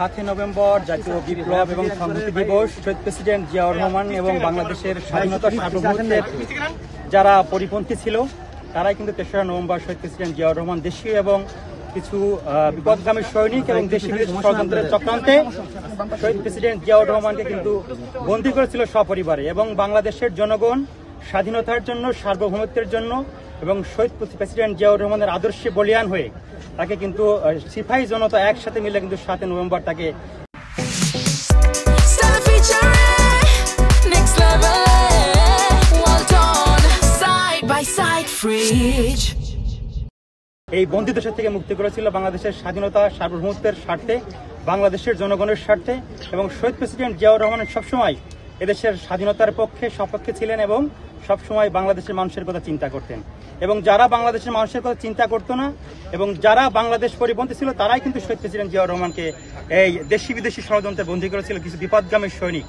7 November জাতীয় বিপ্লব এবং সংহতি দিবস, শহীদ প্রেসিডেন্ট জিয়াউর রহমান এবং বাংলাদেশের স্বাধীনতার সার্বভৌমত্বের যারা পরিপন্থী ছিল তারাই কিন্তু 3রা নভেম্বর শহীদ প্রেসিডেন্ট জিয়াউর রহমান দেশীয় এবং কিছু বিপদগামী সৈনিক এবং দেশি বিদেশি ষড়যন্ত্রের চক্রান্তে শহীদ প্রেসিডেন্ট জিয়াউর রহমানকে কিন্তু বন্দী করেছিল সপরিবারে। এবং বাংলাদেশের জনগণ স্বাধীনতার জন্য, সার্বভৌমত্বের জন্য এবং শহীদ প্রেসিডেন্ট জিয়াউর রহমানের আদর্শে বলিয়ান হয়ে তাকে কিন্তু সিপাহী জনতা একসাথে মিলে কিন্তু 7 নভেম্বর তাকে এই বন্দিদশা থেকে মুক্তি করেছিল বাংলাদেশের স্বাধীনতা সার্বভৌমত্বের স্বার্থে, বাংলাদেশের জনগণের স্বার্থে। এবং শহীদ প্রেসিডেন্ট জিয়াউর রহমান সবসময় এদেশের স্বাধীনতার পক্ষে সপক্ষে ছিলেন এবং সবসময় বাংলাদেশের মানুষের কথা চিন্তা করতেন। এবং যারা বাংলাদেশের মানুষের কথা চিন্তা করতো না এবং যারা বাংলাদেশ পরিপন্থী ছিল তারাই কিন্তু শহীদ প্রেসিডেন্ট জিয়াউর রহমানকে এই দেশি বিদেশি ষড়যন্ত্রে বন্দী করেছিল কিছু বিপদগামী সৈনিক।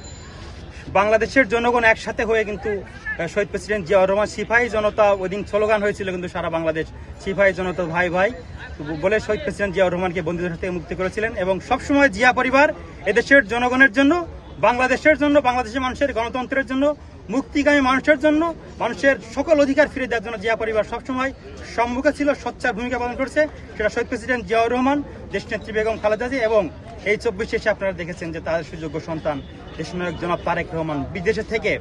বাংলাদেশের জনগণ একসাথে হয়ে কিন্তু শহীদ প্রেসিডেন্ট জিয়াউর রহমান সিপাহী জনতা, ওই দিন স্লোগান হয়েছিল কিন্তু সারা বাংলাদেশ, সিপাহী জনতা ভাই ভাই বলে শহীদ প্রেসিডেন্ট জিয়াউর রহমানকে বন্দীদশা থেকে মুক্তি করেছিলেন। এবং সবসময় জিয়া পরিবার এদেশের জনগণের জন্য, বাংলাদেশের জন্য, বাংলাদেশের মানুষের গণতন্ত্রের জন্য, মুক্তিগামী মানুষের জন্য, মানুষের সকল অধিকার ফিরে দেওয়ার জন্য জিয়া পরিবার সবসময় সম্মুখে ছিল, সোচ্চার ভূমিকা পালন করছে। সেটা শহীদ প্রেসিডেন্ট জিয়াউর রহমান, দেশনেত্রী বেগম খালেদা জিয়া এবং এই 24 এসে আপনারা দেখেছেন যে তার সুযোগ্য সন্তান দেশনায়ক জনাব তারেক রহমান বিদেশে থেকে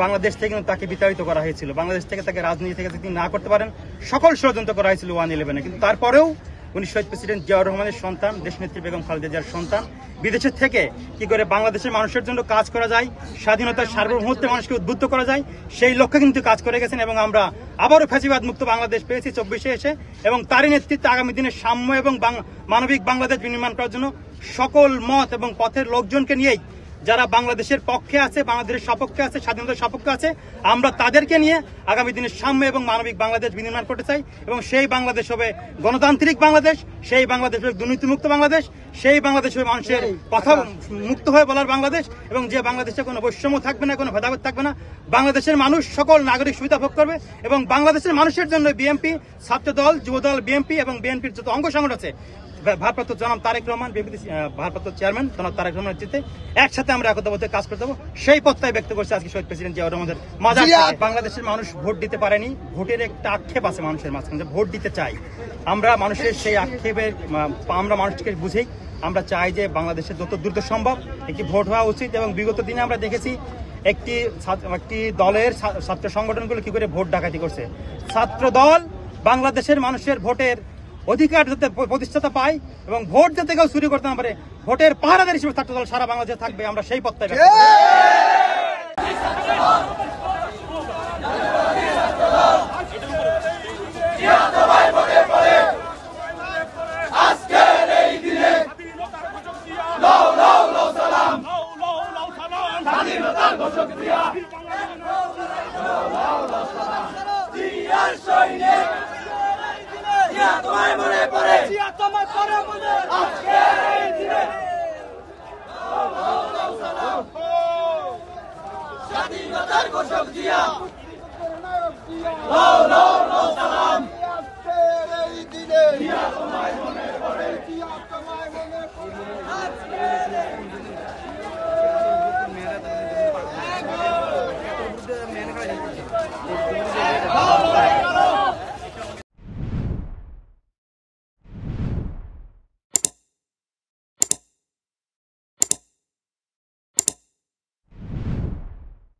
বাংলাদেশ থেকে তাকে বিতাড়িত করা হয়েছিল। বাংলাদেশ থেকে তাকে রাজনীতি থেকে তিনি না করতে পারেন, সকল ষড়যন্ত্র করা হয়েছিল 1/11-এ। কিন্তু তারপরেও উনি শহীদ প্রেসিডেন্ট জিয়াউর রহমানের সন্তান, দেশনেত্রী বেগম খালেদা জিয়ার সন্তান, বিদেশের থেকে কি করে বাংলাদেশের মানুষের জন্য কাজ করা যায়, স্বাধীনতার সার্বভৌমত্বে মানুষকে উদ্বুদ্ধ করা যায়, সেই লক্ষ্যে কিন্তু কাজ করে গেছেন। এবং আমরা আবারও ফ্যাসিবাদ মুক্ত বাংলাদেশ পেয়েছি 24-এ এসে। এবং তারই নেতৃত্বে আগামী দিনে সাম্য এবং মানবিক বাংলাদেশ বিনির্মাণ করার জন্য সকল মত এবং পথের লোকজনকে নিয়েই যারা বাংলাদেশের পক্ষে আছে, বাংলাদেশের সপক্ষে আছে, স্বাধীনতার সপক্ষে আছে, আমরা তাদেরকে নিয়ে আগামী দিনে সাম্য এবং মানবিক বাংলাদেশ বিনির্মাণ করতে চাই। এবং সেই বাংলাদেশ হবে গণতান্ত্রিক বাংলাদেশ, সেই বাংলাদেশ হবে দুর্নীতিমুক্ত বাংলাদেশ, সেই বাংলাদেশ হবে মানুষের কথা মুক্ত হয়ে বলার বাংলাদেশ। এবং যে বাংলাদেশে কোনো বৈষম্য থাকবে না, কোনো ভেদাভেদ থাকবে না, বাংলাদেশের মানুষ সকল নাগরিক সুবিধা ভোগ করবে। এবং বাংলাদেশের মানুষের জন্য বিএনপি, ছাত্রদল, যুবদল, বিএনপি এবং বিএনপির যত অঙ্গ সংগঠন আছে, ভারপ্রাপ্ত জনাব তারেক রহমান, বিএনপি ভারপ্রাপ্ত চেয়ারম্যান জনাব তারেক রহমানের নেতৃত্বে একসাথে আমরা একতাবদ্ধ কাজ করতে হবে, সেই প্রত্যয় ব্যক্ত করছে আজকে শহীদ প্রেসিডেন্ট জিয়াউর রহমানের মাজার। বাংলাদেশের মানুষ ভোট দিতে পারেনি, ভোটের একটা আক্ষেপ আছে মানুষের মাঝখানে, ভোট দিতে চাই আমরা। মানুষের সেই আক্ষেপের আমরা মানুষকে বুঝেই আমরা চাই যে বাংলাদেশে যত দ্রুত সম্ভব একটি ভোট হওয়া উচিত। এবং বিগত দিনে আমরা দেখেছি একটি দলের ছাত্র সংগঠনগুলো কি করে ভোট ডাকাতি করছে। ছাত্র দল বাংলাদেশের মানুষের ভোটের অধিকার যাতে প্রতিষ্ঠাতা পায় এবং ভোট যাতে কেউ চুরি করতে না পারে, ভোটের পাহারাদার হিসেবে ছাত্র দল সারা বাংলাদেশে থাকবে, আমরা সেই প্রত্যয় স্বাধীনতার ঘোষক জিয়া।